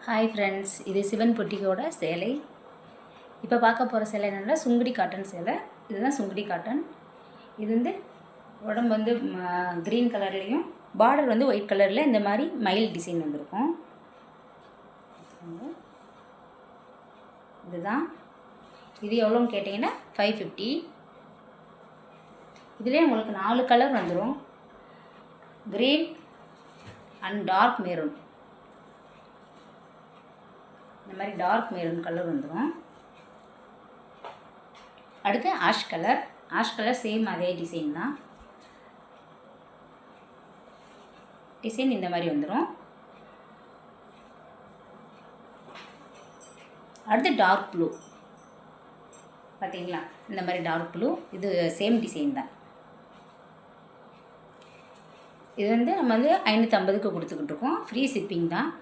Hi friends, இது சிவன் பொட்டிக்கோட சேலை. இப்போ பார்க்க போகிற சேலை என்னென்னா சுங்குடி காட்டன் சேலை. இதுதான் சுங்குடி காட்டன். இது வந்து உடம்பு வந்து க்ரீன் கலர்லேயும் பார்டர் வந்து ஒயிட் கலரில் இந்த மாதிரி மயில் டிசைன் வந்திருக்கும். இதுதான். இது எவ்வளோன்னு கேட்டிங்கன்னா 550. இதிலே உங்களுக்கு 4 கலர் வந்துடும். Green and dark maroon. இந்த மாதிரி டார்க் மெரூன் கலர் வந்துடும். அடுத்து ash colour. Ash colour same அதே டிசைன் தான். டிசைன் இந்த மாதிரி வந்துடும். அடுத்து டார்க் ப்ளூ. பார்த்தீங்களா, இந்த மாதிரி டார்க் ப்ளூ. இது சேம் டிசைன் தான். இது வந்து நம்ம வந்து 550க்கு கொடுத்துக்கிட்டு இருக்கோம். ஃப்ரீ ஷிப்பிங் தான்.